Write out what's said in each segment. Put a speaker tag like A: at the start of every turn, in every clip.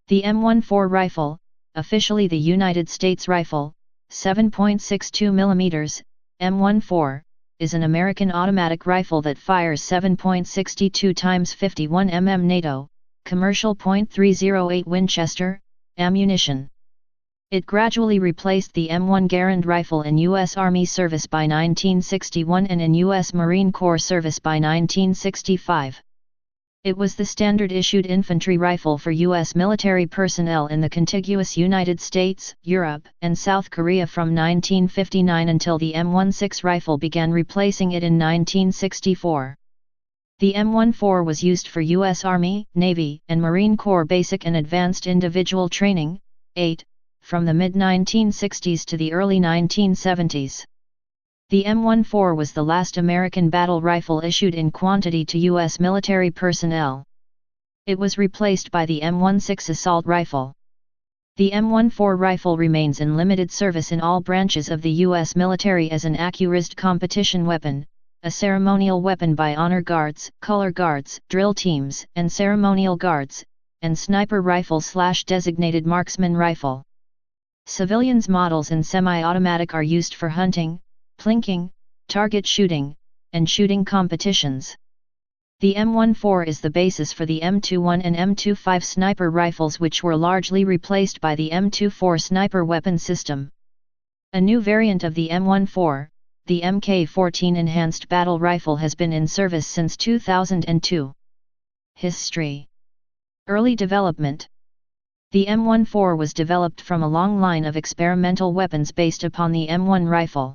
A: The M14 Rifle, officially the United States Rifle, 7.62 mm, M14, is an American automatic rifle that fires 7.62 x 51 mm NATO, commercial .308 Winchester, ammunition. It gradually replaced the M1 Garand rifle in U.S. Army service by 1961 and in U.S. Marine Corps service by 1965. It was the standard-issued infantry rifle for U.S. military personnel in the contiguous United States, Europe, and South Korea from 1959 until the M16 rifle began replacing it in 1964. The M14 was used for U.S. Army, Navy, and Marine Corps basic and advanced individual training, 8, from the mid-1960s to the early 1970s. The M14 was the last American battle rifle issued in quantity to U.S. military personnel. It was replaced by the M16 assault rifle. The M14 rifle remains in limited service in all branches of the U.S. military as an accurized competition weapon, a ceremonial weapon by honor guards, color guards, drill teams, and ceremonial guards, and sniper rifle/designated marksman rifle. Civilians models and semi-automatic are used for hunting, plinking, target shooting, and shooting competitions. The M14 is the basis for the M21 and M25 Sniper Rifles, which were largely replaced by the M24 Sniper weapon system. A new variant of the M14, the Mk14 Enhanced Battle Rifle, has been in service since 2002. History. Early development. The M14 was developed from a long line of experimental weapons based upon the M1 rifle.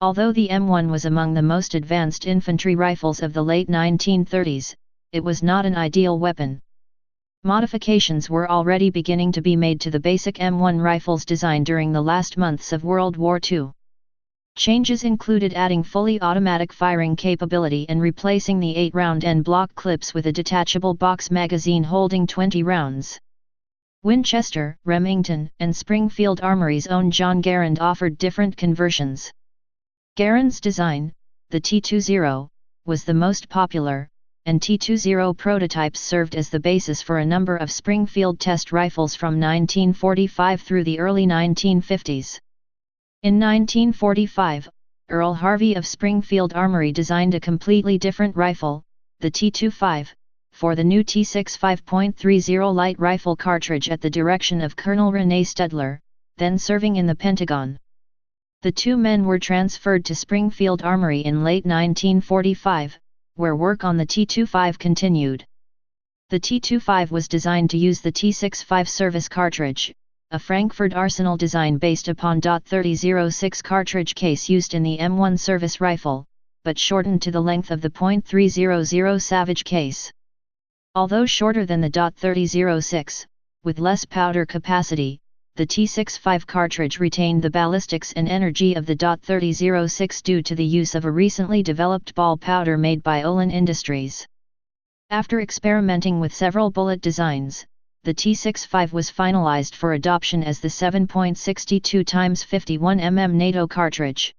A: Although the M1 was among the most advanced infantry rifles of the late 1930s, it was not an ideal weapon. Modifications were already beginning to be made to the basic M1 rifle's design during the last months of World War II. Changes included adding fully automatic firing capability and replacing the 8-round end block clips with a detachable box magazine holding 20 rounds. Winchester, Remington, and Springfield Armory's own John Garand offered different conversions. Garand's design, the T20, was the most popular, and T20 prototypes served as the basis for a number of Springfield test rifles from 1945 through the early 1950s. In 1945, Earl Harvey of Springfield Armory designed a completely different rifle, the T25, for the new T6 5.30 light rifle cartridge at the direction of Colonel Rene Studler, then serving in the Pentagon. The two men were transferred to Springfield Armory in late 1945, where work on the T25 continued. The T25 was designed to use the T65 service cartridge, a Frankfurt Arsenal design based upon .3006 cartridge case used in the M1 service rifle, but shortened to the length of the .300 Savage case. Although shorter than the .3006, with less powder capacity, the T65 cartridge retained the ballistics and energy of the .3006 due to the use of a recently developed ball powder made by Olin Industries. After experimenting with several bullet designs, the T65 was finalized for adoption as the 7.62 x 51 mm NATO cartridge.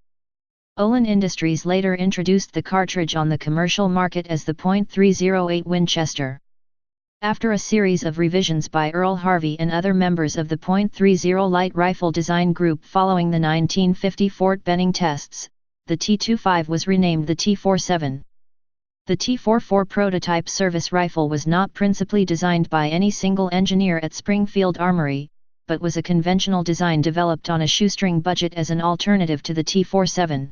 A: Olin Industries later introduced the cartridge on the commercial market as the .308 Winchester. After a series of revisions by Earl Harvey and other members of the .30 light rifle design group following the 1950 Fort Benning tests, the T25 was renamed the T47. The T44 prototype service rifle was not principally designed by any single engineer at Springfield Armory, but was a conventional design developed on a shoestring budget as an alternative to the T47.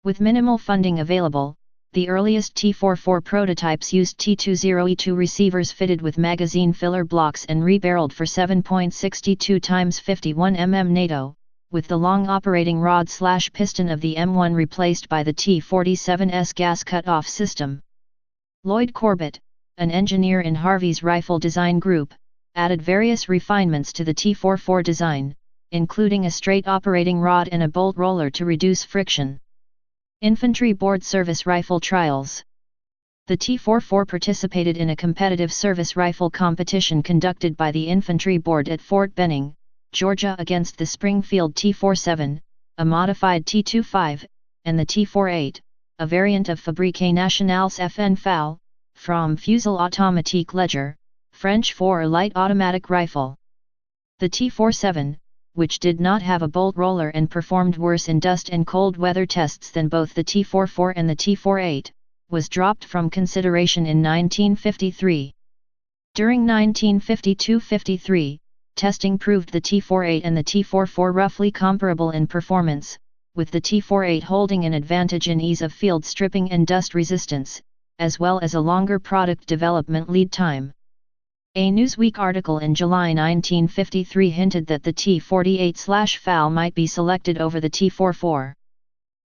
A: With minimal funding available, the earliest T44 prototypes used T20E2 receivers fitted with magazine filler blocks and rebarreled for 7.62 x 51 mm NATO, with the long operating rod/piston of the M1 replaced by the T47's gas cut-off system. Lloyd Corbett, an engineer in Harvey's rifle design group, added various refinements to the T44 design, including a straight operating rod and a bolt roller to reduce friction. Infantry Board Service Rifle Trials. The T44 participated in a competitive service rifle competition conducted by the Infantry Board at Fort Benning, Georgia against the Springfield T47, a modified T25, and the T48, a variant of Fabrique Nationale's FN FAL, from Fusel Automatique Leger, French for light automatic rifle. The T-47, which did not have a bolt roller and performed worse in dust and cold weather tests than both the T-44 and the T-48, was dropped from consideration in 1953. During 1952-53, testing proved the T-48 and the T-44 roughly comparable in performance, with the T-48 holding an advantage in ease of field stripping and dust resistance, as well as a longer product development lead time. A Newsweek article in July 1953 hinted that the T-48/FAL might be selected over the T-44.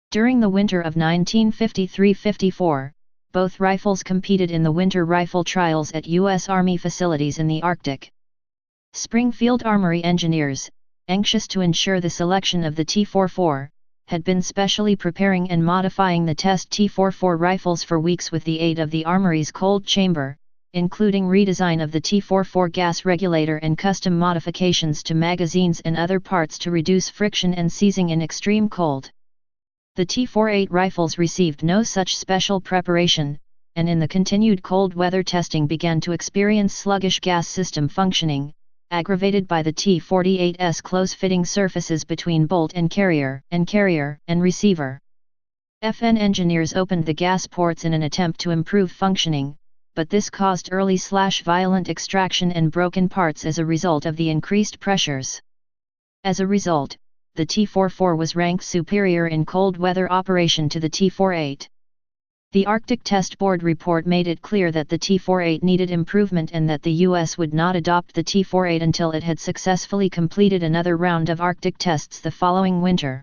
A: During the winter of 1953-54, both rifles competed in the winter rifle trials at U.S. Army facilities in the Arctic. Springfield Armory engineers, anxious to ensure the selection of the T-44, had been specially preparing and modifying the test T-44 rifles for weeks with the aid of the Armory's cold chamber, including redesign of the T-44 gas regulator and custom modifications to magazines and other parts to reduce friction and seizing in extreme cold. The T-48 rifles received no such special preparation, and in the continued cold weather testing began to experience sluggish gas system functioning, aggravated by the T-48's close-fitting surfaces between bolt and carrier and receiver. FN engineers opened the gas ports in an attempt to improve functioning, but this caused early/violent extraction and broken parts as a result of the increased pressures. As a result, the T-44 was ranked superior in cold weather operation to the T-48. The Arctic Test Board report made it clear that the T-48 needed improvement and that the U.S. would not adopt the T-48 until it had successfully completed another round of Arctic tests the following winter.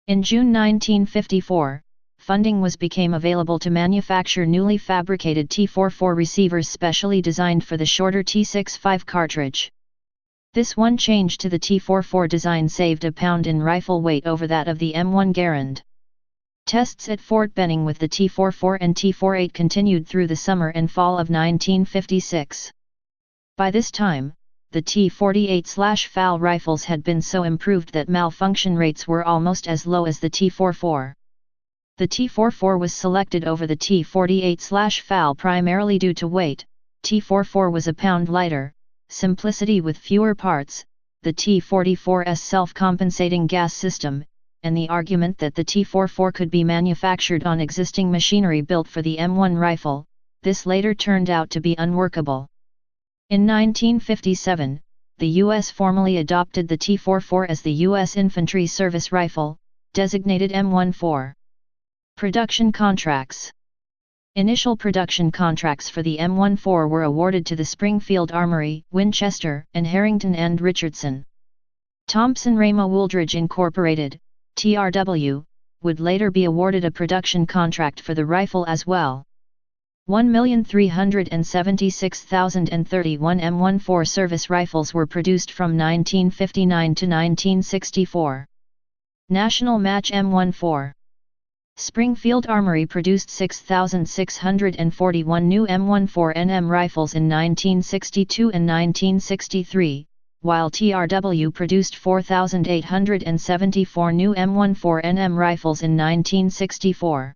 A: In June 1954, funding became available to manufacture newly fabricated T-44 receivers specially designed for the shorter T-65 cartridge. This one change to the T-44 design saved a pound in rifle weight over that of the M1 Garand. Tests at Fort Benning with the T-44 and T-48 continued through the summer and fall of 1956. By this time, the T-48/FAL rifles had been so improved that malfunction rates were almost as low as the T-44. The T-44 was selected over the T-48/FAL primarily due to weight. T-44 was a pound lighter, simplicity with fewer parts, the T-44's self-compensating gas system, and the argument that the T-44 could be manufactured on existing machinery built for the M1 rifle. This later turned out to be unworkable. In 1957, the U.S. formally adopted the T-44 as the U.S. Infantry Service Rifle, designated M14. Production Contracts. Initial production contracts for the M14 were awarded to the Springfield Armory, Winchester, and Harrington and Richardson. Thompson-Ramo Wooldridge Incorporated, TRW, would later be awarded a production contract for the rifle as well. 1,376,031 M14 service rifles were produced from 1959 to 1964. National Match M14. Springfield Armory produced 6,641 new M14 NM rifles in 1962 and 1963, while TRW produced 4,874 new M14 NM rifles in 1964.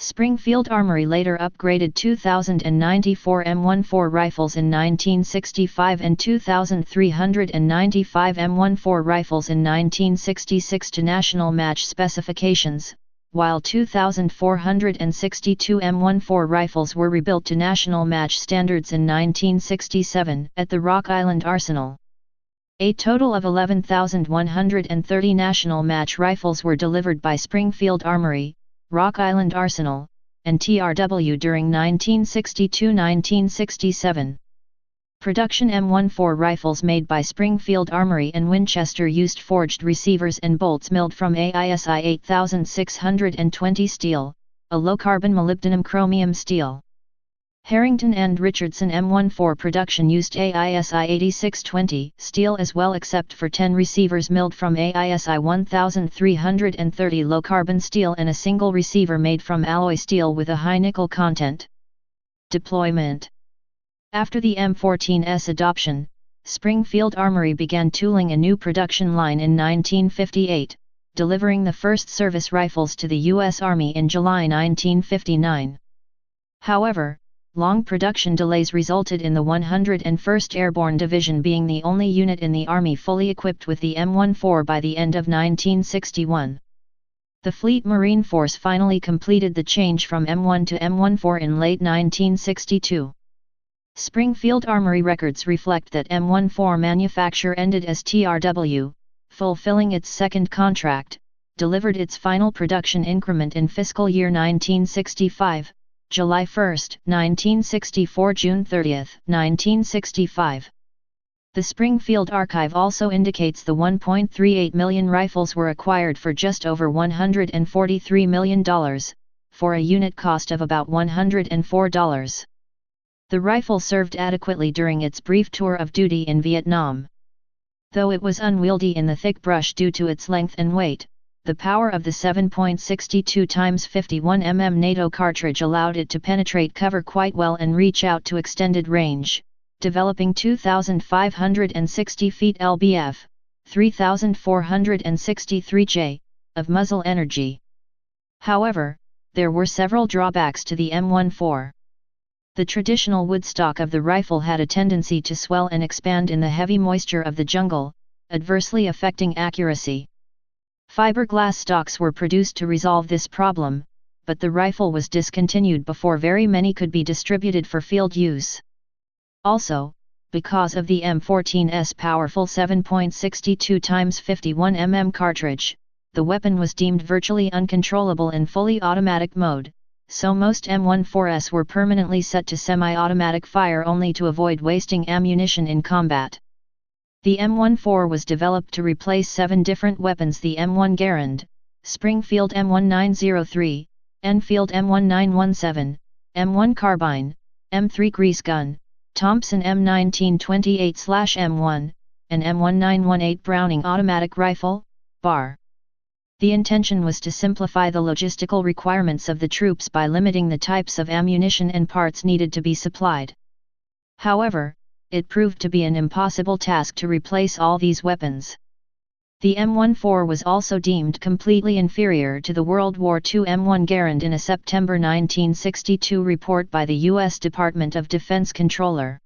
A: Springfield Armory later upgraded 2,094 M14 rifles in 1965 and 2,395 M14 rifles in 1966 to national match specifications, while 2,462 M14 rifles were rebuilt to national match standards in 1967 at the Rock Island Arsenal. A total of 11,130 national match rifles were delivered by Springfield Armory, Rock Island Arsenal, and TRW during 1962-1967. Production M14 rifles made by Springfield Armory and Winchester used forged receivers and bolts milled from AISI 8620 steel, a low-carbon molybdenum chromium steel. Harrington and Richardson M14 production used AISI 8620 steel as well except for 10 receivers milled from AISI 1330 low-carbon steel and a single receiver made from alloy steel with a high nickel content. Deployment. After the M14's adoption, Springfield Armory began tooling a new production line in 1958, delivering the first service rifles to the U.S. Army in July 1959. However, long production delays resulted in the 101st Airborne Division being the only unit in the Army fully equipped with the M14 by the end of 1961. The Fleet Marine Force finally completed the change from M1 to M14 in late 1962. Springfield Armory records reflect that M14 manufacture ended as TRW, fulfilling its second contract, delivered its final production increment in fiscal year 1965, July 1, 1964 June 30, 1965. The Springfield Archive also indicates the 1.38 million rifles were acquired for just over $143 million, for a unit cost of about $104. The rifle served adequately during its brief tour of duty in Vietnam. Though it was unwieldy in the thick brush due to its length and weight, the power of the 7.62 x 51 mm NATO cartridge allowed it to penetrate cover quite well and reach out to extended range, developing 2,560 feet lbf, 3,463 J, of muzzle energy. However, there were several drawbacks to the M14. The traditional wood stock of the rifle had a tendency to swell and expand in the heavy moisture of the jungle, adversely affecting accuracy. Fiberglass stocks were produced to resolve this problem, but the rifle was discontinued before very many could be distributed for field use. Also, because of the M14's powerful 7.62 x 51 mm cartridge, the weapon was deemed virtually uncontrollable in fully automatic mode, so most M14s were permanently set to semi-automatic fire only to avoid wasting ammunition in combat. The M14 was developed to replace 7 different weapons: the M1 Garand, Springfield M1903, Enfield M1917, M1 Carbine, M3 Grease Gun, Thompson M1928/M1, and M1918 Browning Automatic Rifle, BAR. The intention was to simplify the logistical requirements of the troops by limiting the types of ammunition and parts needed to be supplied. However, it proved to be an impossible task to replace all these weapons. The M14 was also deemed completely inferior to the World War II M1 Garand in a September 1962 report by the U.S. Department of Defense Controller.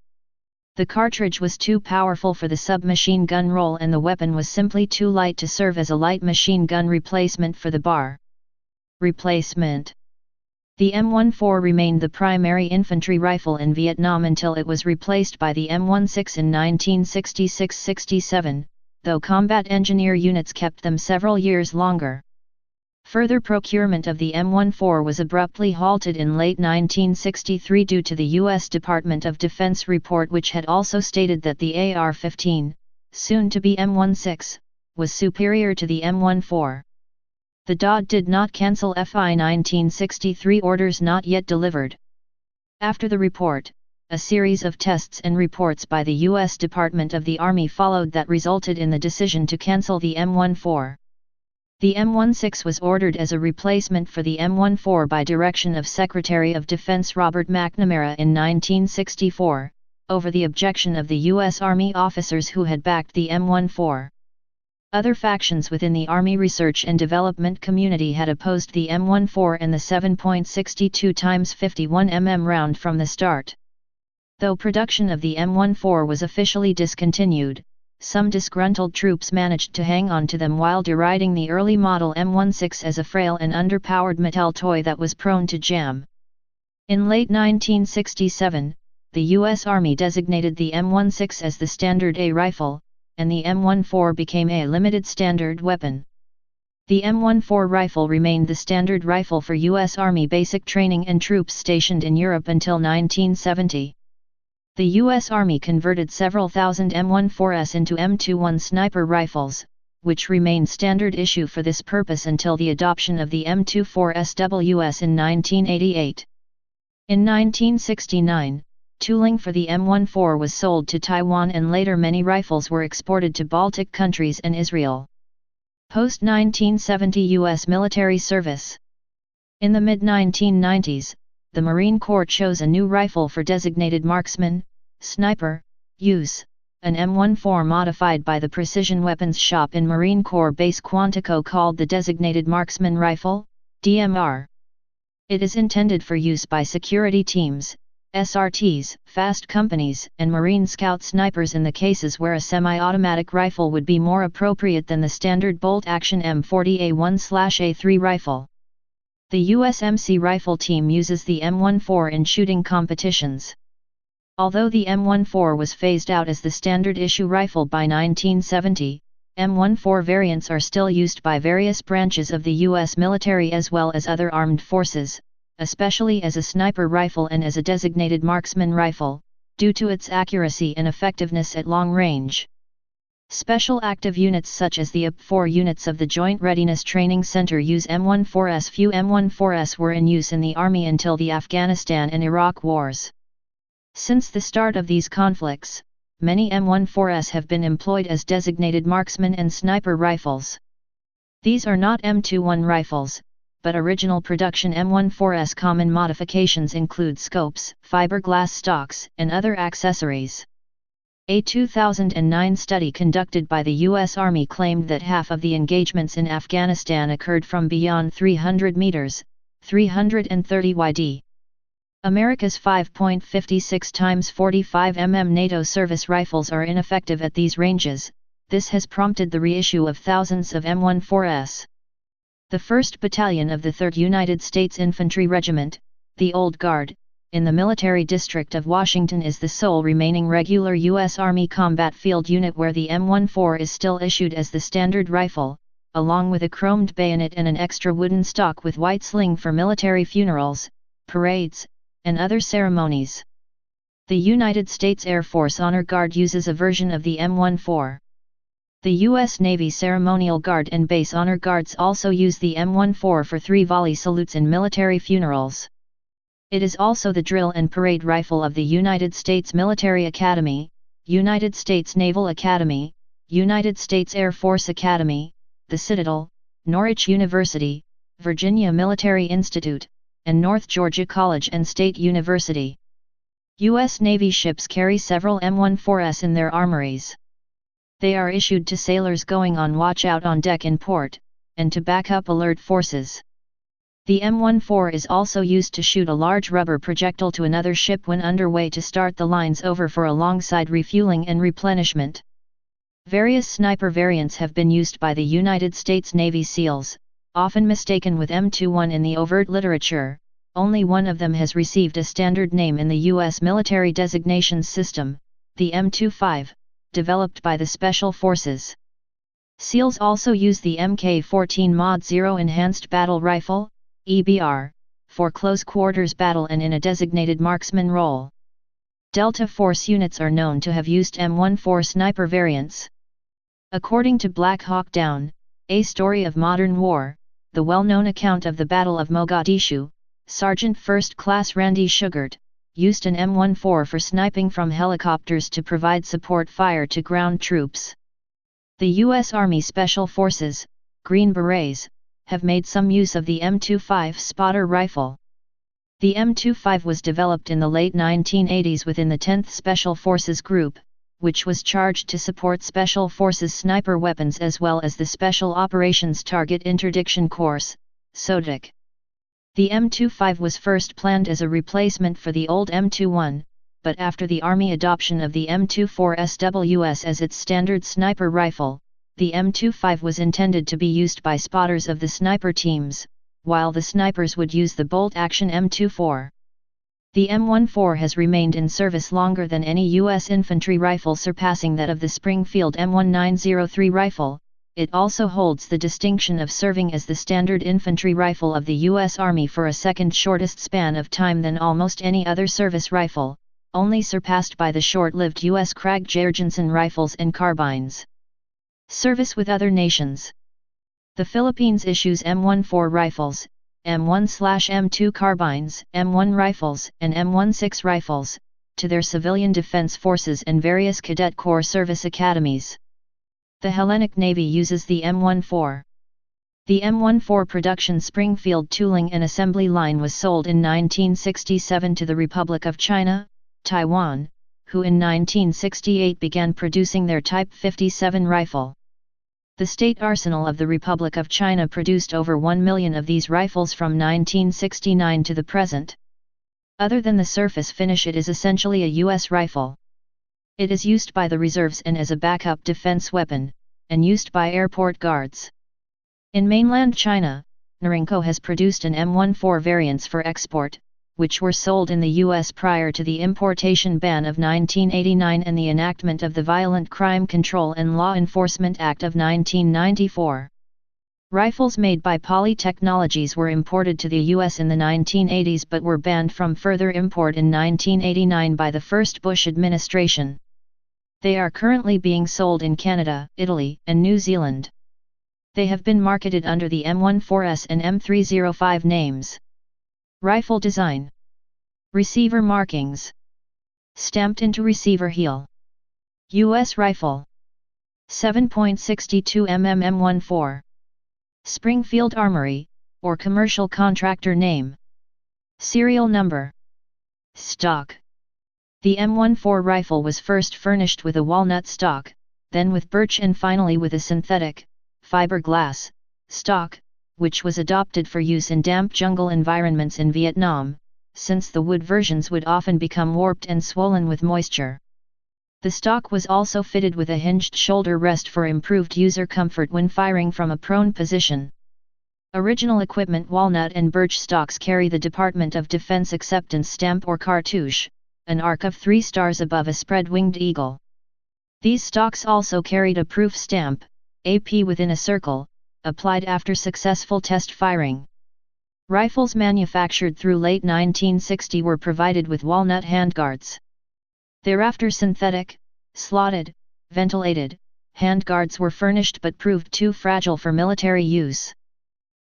A: The cartridge was too powerful for the submachine gun role and the weapon was simply too light to serve as a light machine gun replacement for the BAR. Replacement. The M14 remained the primary infantry rifle in Vietnam until it was replaced by the M16 in 1966-67, though combat engineer units kept them several years longer. Further procurement of the M14 was abruptly halted in late 1963 due to the U.S. Department of Defense report, which had also stated that the AR-15, soon to be M16, was superior to the M14. The DoD did not cancel FI 1963 orders not yet delivered. After the report, a series of tests and reports by the U.S. Department of the Army followed that resulted in the decision to cancel the M14. The M16 was ordered as a replacement for the M14 by direction of Secretary of Defense Robert McNamara in 1964, over the objection of the U.S. Army officers who had backed the M14. Other factions within the Army research and development community had opposed the M14 and the 7.62 x 51 mm round from the start. Though production of the M14 was officially discontinued, some disgruntled troops managed to hang on to them while deriding the early model M16 as a frail and underpowered metal toy that was prone to jam. In late 1967, the U.S. Army designated the M16 as the Standard A rifle, and the M14 became a limited standard weapon. The M14 rifle remained the standard rifle for U.S. Army basic training and troops stationed in Europe until 1970. The U.S. Army converted several thousand M14s into M21 Sniper Rifles, which remained standard issue for this purpose until the adoption of the M24 SWS in 1988. In 1969, tooling for the M14 was sold to Taiwan and later many rifles were exported to Baltic countries and Israel. Post-1970 U.S. military service. In the mid-1990s, the Marine Corps chose a new rifle for designated marksman, sniper, use, an M14 modified by the Precision Weapons Shop in Marine Corps Base Quantico called the Designated Marksman Rifle, DMR. It is intended for use by security teams, SRTs, fast companies, and Marine Scout snipers in the cases where a semi-automatic rifle would be more appropriate than the standard bolt-action M40A1/A3 rifle. The USMC rifle team uses the M14 in shooting competitions. Although the M14 was phased out as the standard issue rifle by 1970, M14 variants are still used by various branches of the U.S. military as well as other armed forces, especially as a sniper rifle and as a designated marksman rifle, due to its accuracy and effectiveness at long range. Special active units such as the UP-4 units of the Joint Readiness Training Center use M14s. Few M14s were in use in the Army until the Afghanistan and Iraq wars. Since the start of these conflicts, many M14s have been employed as designated marksman and sniper rifles. These are not M21 rifles, but original production M14s. Common modifications include scopes, fiberglass stocks, and other accessories. A 2009 study conducted by the U.S. Army claimed that half of the engagements in Afghanistan occurred from beyond 300 meters, 330 yd. America's 5.56 x 45 mm NATO service rifles are ineffective at these ranges. This has prompted the reissue of thousands of M14s. The 1st Battalion of the 3rd United States Infantry Regiment, the Old Guard, in the Military District of Washington is the sole remaining regular U.S. Army combat field unit where the M14 is still issued as the standard rifle, along with a chromed bayonet and an extra wooden stock with white sling for military funerals, parades, and other ceremonies. The United States Air Force Honor Guard uses a version of the M14. The U.S. Navy Ceremonial Guard and Base Honor Guards also use the M14 for 3-volley salutes in military funerals. It is also the drill and parade rifle of the United States Military Academy, United States Naval Academy, United States Air Force Academy, the Citadel, Norwich University, Virginia Military Institute, and North Georgia College and State University. U.S. Navy ships carry several M14s in their armories. They are issued to sailors going on watch out on deck in port, and to back up alert forces. The M14 is also used to shoot a large rubber projectile to another ship when underway to start the lines over for alongside refueling and replenishment. Various sniper variants have been used by the United States Navy SEALs, often mistaken with M21 in the overt literature. Only one of them has received a standard name in the U.S. military designations system, the M25, developed by the Special Forces. SEALs also use the Mk14 Mod 0 Enhanced Battle Rifle, EBR, for close quarters battle and in a designated marksman role. Delta Force units are known to have used M14 Sniper variants. According to Black Hawk Down, A Story of Modern War, the well-known account of the Battle of Mogadishu, Sergeant First Class Randy Shugart used an M14 for sniping from helicopters to provide support fire to ground troops. The U.S. Army Special Forces, Green Berets, have made some use of the M25 Spotter Rifle. The M25 was developed in the late 1980s within the 10th Special Forces Group, which was charged to support Special Forces sniper weapons as well as the Special Operations Target Interdiction Course, SOTIC. The M25 was first planned as a replacement for the old M21, but after the Army adoption of the M24 SWS as its standard sniper rifle, the M25 was intended to be used by spotters of the sniper teams, while the snipers would use the bolt-action M24. The M14 has remained in service longer than any U.S. infantry rifle, surpassing that of the Springfield M1903 rifle. It also holds the distinction of serving as the standard infantry rifle of the U.S. Army for a second shortest span of time than almost any other service rifle, only surpassed by the short-lived U.S. Krag-Jørgensen rifles and carbines. Service with other nations. The Philippines issues M14 rifles, M1/M2 carbines, M1 rifles, and M16 rifles, to their civilian defense forces and various cadet corps service academies. The Hellenic Navy uses the M14. The M14 production Springfield tooling and assembly line was sold in 1967 to the Republic of China, Taiwan, who in 1968 began producing their Type 57 rifle. The State Arsenal of the Republic of China produced over 1 million of these rifles from 1969 to the present. Other than the surface finish, it is essentially a U.S. rifle. It is used by the reserves and as a backup defense weapon, and used by airport guards. In mainland China, Norinco has produced an M14 variants for export, which were sold in the U.S. prior to the importation ban of 1989 and the enactment of the Violent Crime Control and Law Enforcement Act of 1994. Rifles made by Polytech were imported to the U.S. in the 1980s but were banned from further import in 1989 by the first Bush administration. They are currently being sold in Canada, Italy, and New Zealand. They have been marketed under the M14S and M305 names. Rifle design. Receiver markings. Stamped into receiver heel. U.S. rifle. 7.62 mm M14. Springfield Armory, or commercial contractor name. Serial number. Stock. The M14 rifle was first furnished with a walnut stock, then with birch and finally with a synthetic, fiberglass, stock, which was adopted for use in damp jungle environments in Vietnam, since the wood versions would often become warped and swollen with moisture. The stock was also fitted with a hinged shoulder rest for improved user comfort when firing from a prone position. Original equipment walnut and birch stocks carry the Department of Defense acceptance stamp or cartouche, an arc of 3 stars above a spread-winged eagle. These stocks also carried a proof stamp, AP within a circle, applied after successful test firing. Rifles manufactured through late 1960 were provided with walnut handguards. Thereafter synthetic, slotted, ventilated, handguards were furnished but proved too fragile for military use.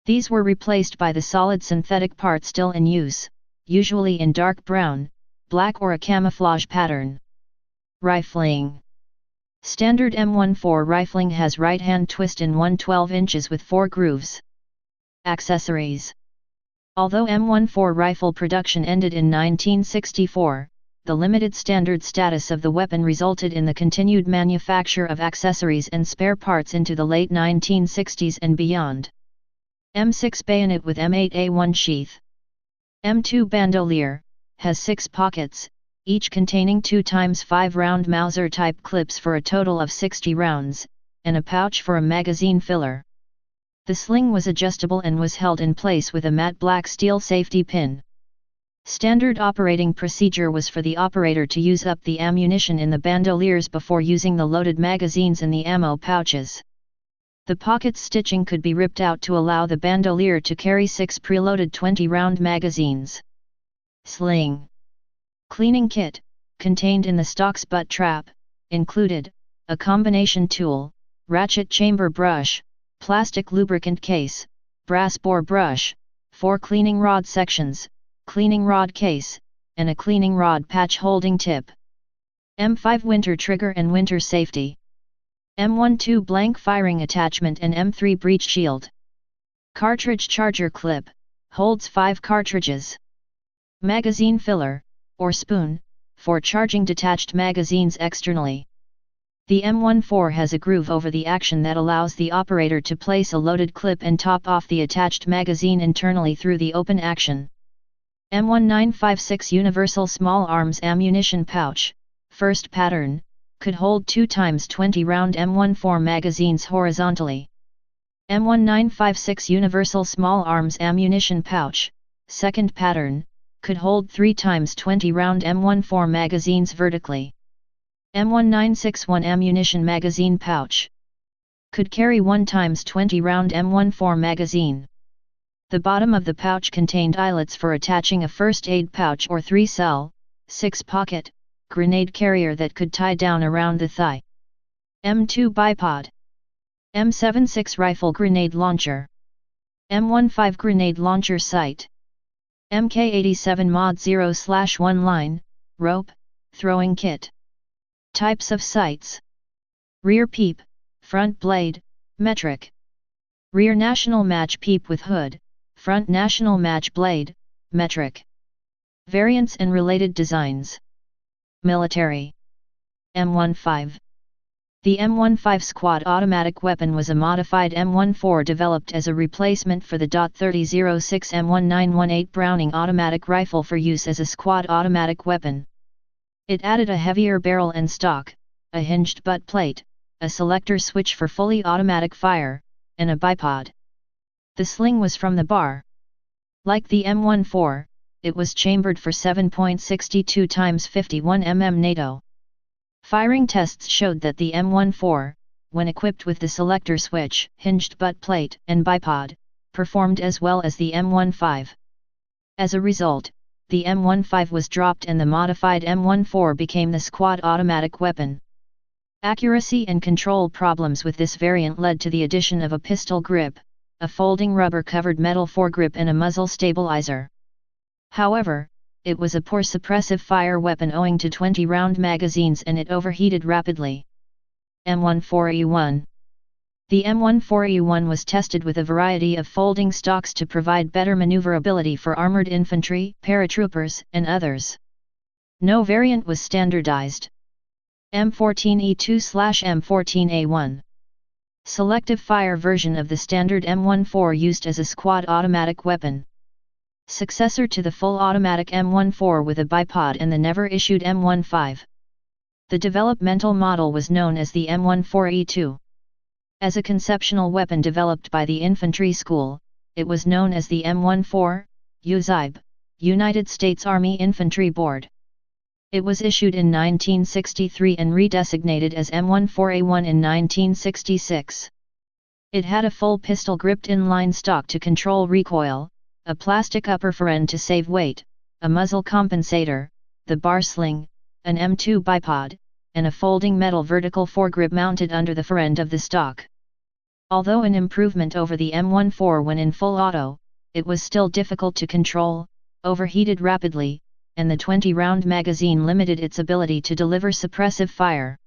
A: These were replaced by the solid synthetic part still in use, usually in dark brown, black or a camouflage pattern. Rifling. Standard M14 rifling has right-hand twist in 1/12 inches with 4 grooves. Accessories. Although M14 rifle production ended in 1964, the limited standard status of the weapon resulted in the continued manufacture of accessories and spare parts into the late 1960s and beyond. M6 bayonet with M8A1 sheath. M2 bandolier, has 6 pockets, each containing 2x5 round Mauser-type clips for a total of 60 rounds, and a pouch for a magazine filler. The sling was adjustable and was held in place with a matte black steel safety pin. Standard operating procedure was for the operator to use up the ammunition in the bandoliers before using the loaded magazines in the ammo pouches. The pocket stitching could be ripped out to allow the bandolier to carry 6 preloaded 20-round magazines. Sling Cleaning kit, contained in the stock's butt trap, included a combination tool, ratchet chamber brush, plastic lubricant case, brass bore brush, 4 cleaning rod sections, cleaning rod case, and a cleaning rod patch holding tip. M5 winter trigger and winter safety. M12 blank firing attachment and M3 breech shield. Cartridge charger clip, holds 5 cartridges. Magazine filler, or spoon, for charging detached magazines externally. The M14 has a groove over the action that allows the operator to place a loaded clip and top off the attached magazine internally through the open action. M1956 Universal Small Arms Ammunition Pouch, first pattern, could hold 2x20 round M14 magazines horizontally. M1956 Universal Small Arms Ammunition Pouch, second pattern, could hold 3x20 round M14 magazines vertically. M1961 Ammunition Magazine Pouch, could carry 1x20 round M14 magazine. The bottom of the pouch contained eyelets for attaching a first aid pouch or 3-cell, 6-pocket, grenade carrier that could tie down around the thigh. M2 bipod. M76 Rifle Grenade Launcher. M15 Grenade Launcher Sight. Mk87 Mod 0/1 Line, Rope, Throwing Kit. Types of sights. Rear peep, front blade, metric. Rear national match peep with hood, front national match blade, metric. Variants and related designs. Military. M15. The M15 squad automatic weapon was a modified M14 developed as a replacement for the .3006 M1918 Browning automatic rifle for use as a squad automatic weapon. It added a heavier barrel and stock, a hinged butt plate, a selector switch for fully automatic fire, and a bipod. The sling was from the bar. Like the M14, it was chambered for 7.62 x 51 mm NATO. Firing tests showed that the M14, when equipped with the selector switch, hinged butt plate, and bipod, performed as well as the M15. As a result, the M15 was dropped and the modified M14 became the squad automatic weapon. Accuracy and control problems with this variant led to the addition of a pistol grip, a folding rubber-covered metal foregrip and a muzzle stabilizer. However, it was a poor suppressive fire weapon owing to 20-round magazines and it overheated rapidly. M14E1. The M14E1 was tested with a variety of folding stocks to provide better maneuverability for armored infantry, paratroopers, and others. No variant was standardized. M14E2/M14A1. Selective fire version of the standard M14 used as a squad automatic weapon. Successor to the full automatic M14 with a bipod and the never-issued M15. The developmental model was known as the M14E2. As a conceptual weapon developed by the infantry school, it was known as the M14, USIB, United States Army Infantry Board. It was issued in 1963 and redesignated as M14A1 in 1966. It had a full pistol-gripped inline stock to control recoil, a plastic upper forend to save weight, a muzzle compensator, the bar sling, an M2 bipod, and a folding metal vertical foregrip mounted under the forend of the stock. Although an improvement over the M14 when in full auto, it was still difficult to control, overheated rapidly, and the 20-round magazine limited its ability to deliver suppressive fire.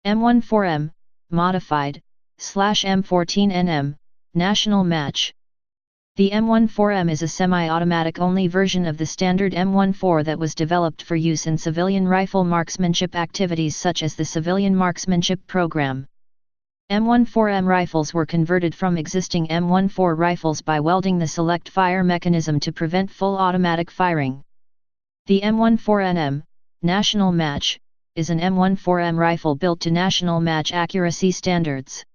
A: M14M, modified, /M14NM, national match. The M14M is a semi-automatic only version of the standard M14 that was developed for use in civilian rifle marksmanship activities such as the Civilian Marksmanship Program. M14M rifles were converted from existing M14 rifles by welding the select fire mechanism to prevent full automatic firing. The M14NM, national match, is an M14M rifle built to national match accuracy standards.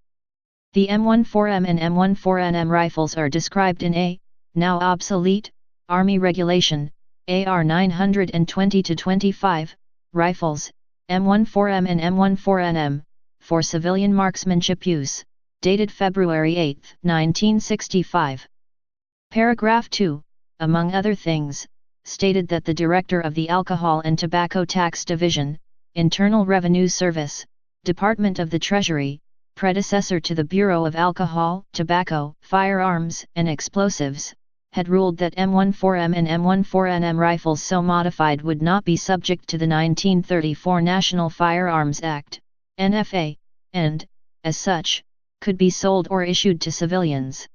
A: The M14M and M14NM rifles are described in a, now obsolete, Army Regulation, AR 920-25, rifles, M14M and M14NM, for civilian marksmanship use, dated February 8, 1965. Paragraph 2, among other things, stated that the Director of the Alcohol and Tobacco Tax Division, Internal Revenue Service, Department of the Treasury, predecessor to the Bureau of Alcohol, Tobacco, Firearms, and Explosives, had ruled that M14M and M14NM rifles so modified would not be subject to the 1934 National Firearms Act, NFA, and, as such, could be sold or issued to civilians.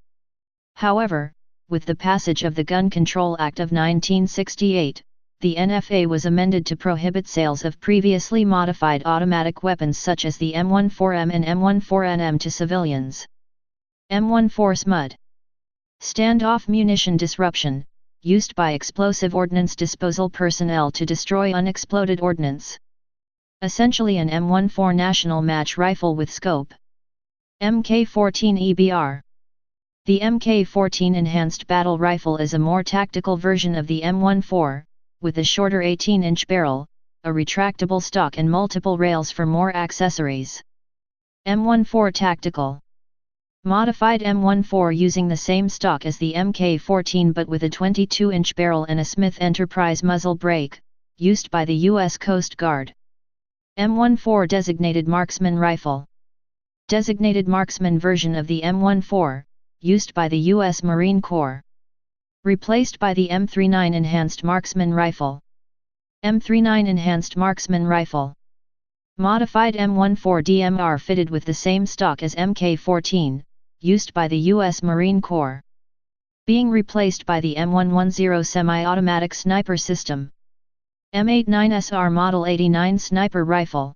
A: However, with the passage of the Gun Control Act of 1968, the NFA was amended to prohibit sales of previously modified automatic weapons such as the M14M and M14NM to civilians. M14 SMUD. Standoff munition disruption, used by explosive ordnance disposal personnel to destroy unexploded ordnance. Essentially an M14 national match rifle with scope. Mk14 EBR. The Mk14 Enhanced Battle Rifle is a more tactical version of the M14, with a shorter 18-inch barrel, a retractable stock and multiple rails for more accessories. M14 Tactical. Modified M14 using the same stock as the Mk14 but with a 22-inch barrel and a Smith Enterprise muzzle brake, used by the U.S. Coast Guard. M14 Designated Marksman Rifle. Designated Marksman version of the M14, used by the U.S. Marine Corps. Replaced by the M39 Enhanced Marksman Rifle. M39 Enhanced Marksman Rifle. Modified M14 DMR fitted with the same stock as Mk14, used by the U.S. Marine Corps. Being replaced by the M110 semi-automatic sniper system. M89SR Model 89 Sniper Rifle.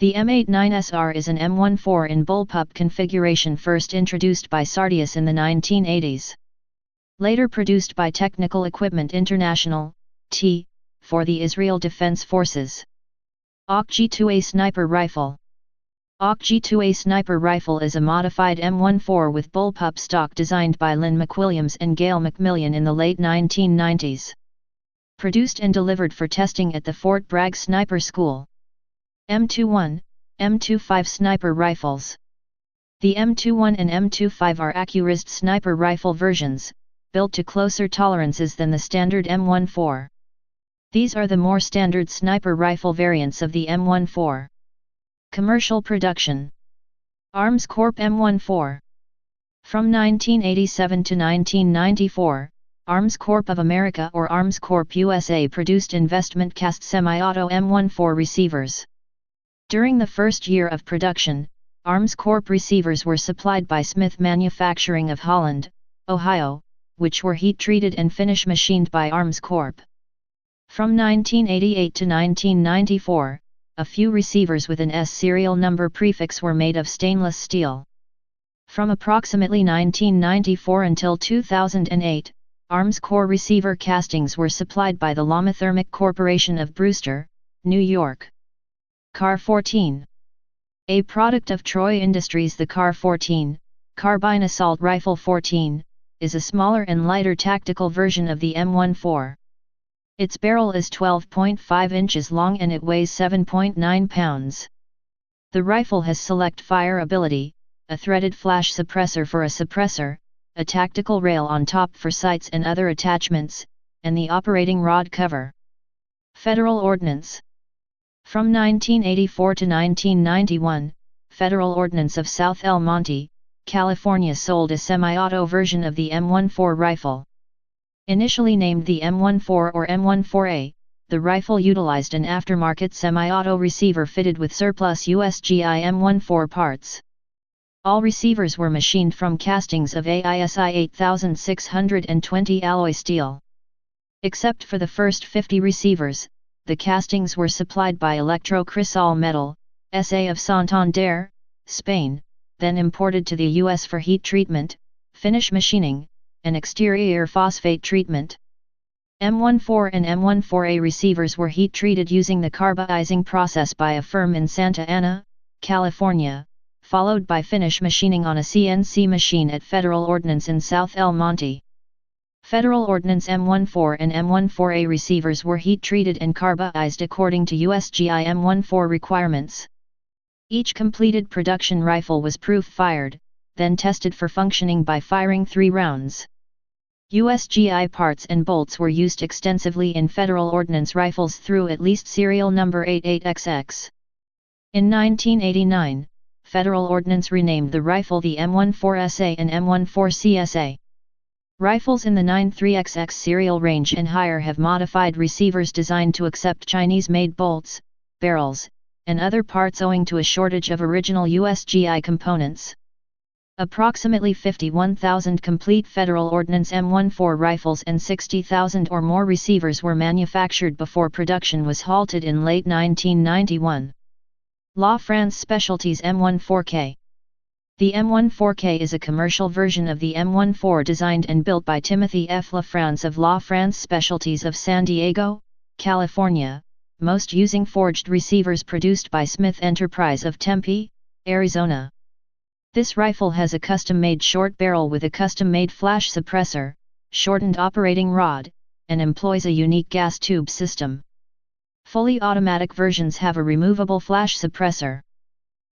A: The M89SR is an M14 in bullpup configuration first introduced by Sardius in the 1980s. Later produced by Technical Equipment International, T, for the Israel Defense Forces. G2A Sniper Rifle. G2A Sniper Rifle is a modified M14 with bullpup stock designed by Lynn McWilliams and Gail McMillan in the late 1990s. Produced and delivered for testing at the Fort Bragg Sniper School. M21, M25 Sniper Rifles. The M21 and M25 are accurized sniper rifle versions, built to closer tolerances than the standard M14. These are the more standard sniper rifle variants of the M14. Commercial production. Arms Corp M14. From 1987 to 1994, Arms Corp of America or Arms Corp USA produced investment cast semi-auto M14 receivers. During the first year of production, Arms Corp receivers were supplied by Smith Manufacturing of Holland, Ohio, which were heat-treated and finish machined by Arms Corp. From 1988 to 1994, a few receivers with an S serial number prefix were made of stainless steel. From approximately 1994 until 2008, Arms Corp receiver castings were supplied by the Lomothermic Corporation of Brewster, New York. CAR-14. A product of Troy Industries, the CAR-14, Carbine Assault Rifle 14, is a smaller and lighter tactical version of the M14. Its barrel is 12.5 inches long and it weighs 7.9 pounds. The rifle has select fire ability, a threaded flash suppressor for a suppressor, a tactical rail on top for sights and other attachments, and the operating rod cover. Federal Ordnance. From 1984 to 1991, Federal Ordnance of South El Monte, California sold a semi-auto version of the M14 rifle. Initially named the M14 or M14A, the rifle utilized an aftermarket semi-auto receiver fitted with surplus USGI M14 parts. All receivers were machined from castings of AISI 8620 alloy steel. Except for the first 50 receivers, the castings were supplied by Electro-Crisol Metal, SA of Santander, Spain, then imported to the US for heat treatment, finish machining, and exterior phosphate treatment. M14 and M14A receivers were heat treated using the carbizing process by a firm in Santa Ana, California, followed by finish machining on a CNC machine at Federal Ordnance in South El Monte. Federal Ordnance M14 and M14A receivers were heat-treated and carbized according to USGI M14 requirements. Each completed production rifle was proof-fired, then tested for functioning by firing 3 rounds. USGI parts and bolts were used extensively in Federal Ordnance rifles through at least serial number 88XX. In 1989, Federal Ordnance renamed the rifle the M14SA and M14CSA. Rifles in the 93XX serial range and higher have modified receivers designed to accept Chinese-made bolts, barrels, and other parts owing to a shortage of original USGI components. Approximately 51,000 complete Federal Ordnance M14 rifles and 60,000 or more receivers were manufactured before production was halted in late 1991. La France Specialties M14K. The M14K is a commercial version of the M14 designed and built by Timothy F. La France of La France Specialties of San Diego, California, most using forged receivers produced by Smith Enterprise of Tempe, Arizona. This rifle has a custom-made short barrel with a custom-made flash suppressor, shortened operating rod, and employs a unique gas tube system. Fully automatic versions have a removable flash suppressor.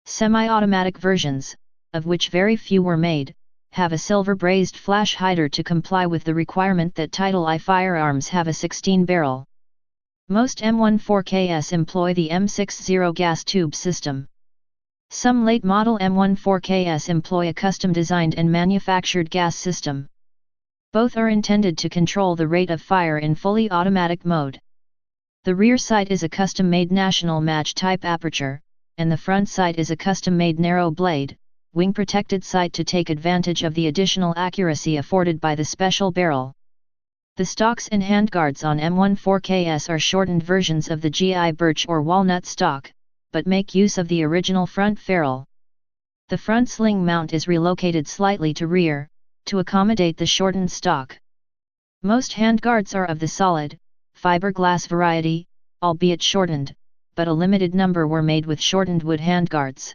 A: Semi-automatic versions, of which very few were made, have a silver brazed flash hider to comply with the requirement that Title I firearms have a 16 barrel. Most M14KS employ the M60 gas tube system. Some late model M14KS employ a custom designed and manufactured gas system. Both are intended to control the rate of fire in fully automatic mode. The rear sight is a custom-made national match type aperture, and the front sight is a custom-made narrow blade, wing-protected sight to take advantage of the additional accuracy afforded by the special barrel. The stocks and handguards on M14KS are shortened versions of the GI birch or walnut stock, but make use of the original front ferrule. The front sling mount is relocated slightly to rear, to accommodate the shortened stock. Most handguards are of the solid, fiberglass variety, albeit shortened, but a limited number were made with shortened wood handguards.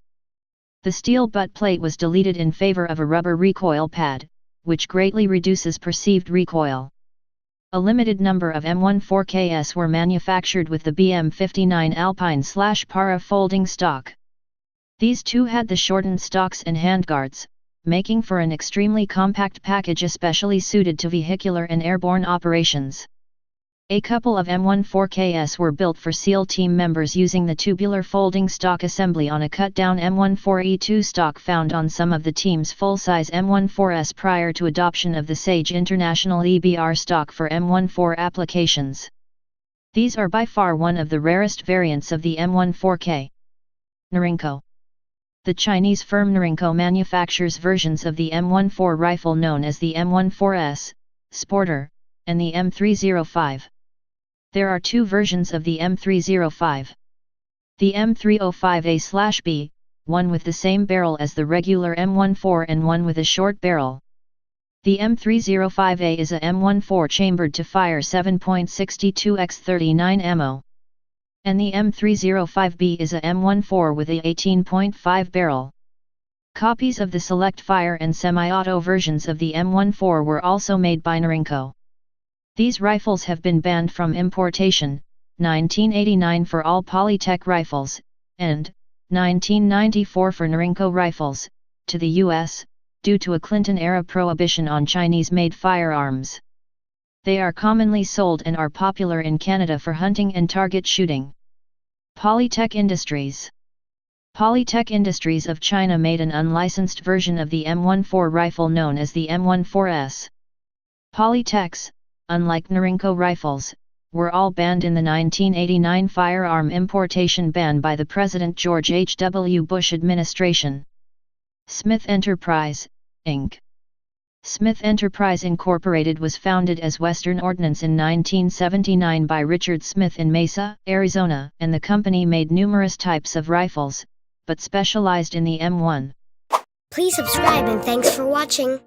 A: The steel butt plate was deleted in favor of a rubber recoil pad, which greatly reduces perceived recoil. A limited number of M14KS were manufactured with the BM59 Alpine/Para folding stock. These too had the shortened stocks and handguards, making for an extremely compact package especially suited to vehicular and airborne operations. A couple of M14KS were built for SEAL team members using the tubular folding stock assembly on a cut-down M14E2 stock found on some of the team's full-size M14S prior to adoption of the Sage International EBR stock for M14 applications. These are by far one of the rarest variants of the M14K. Norinco. The Chinese firm Norinco manufactures versions of the M14 rifle known as the M14S, Sporter, and the M305. There are two versions of the M305. The M305A/B, one with the same barrel as the regular M14 and one with a short barrel. The M305A is a M14 chambered to fire 7.62x39 ammo. And the M305B is a M14 with a 18.5 barrel. Copies of the select fire and semi-auto versions of the M14 were also made by Norinco. These rifles have been banned from importation, 1989 for all Polytech rifles, and 1994 for Norinco rifles, to the U.S., due to a Clinton-era prohibition on Chinese-made firearms. They are commonly sold and are popular in Canada for hunting and target shooting. Polytech Industries. Polytech Industries of China made an unlicensed version of the M14 rifle known as the M14S. Polytechs, unlike Norinco rifles, were all banned in the 1989 firearm importation ban by the President George H. W. Bush administration. Smith Enterprise, Inc. Smith Enterprise Incorporated was founded as Western Ordnance in 1979 by Richard Smith in Mesa, Arizona, and the company made numerous types of rifles, but specialized in the M1.
B: Please subscribe and thanks for watching.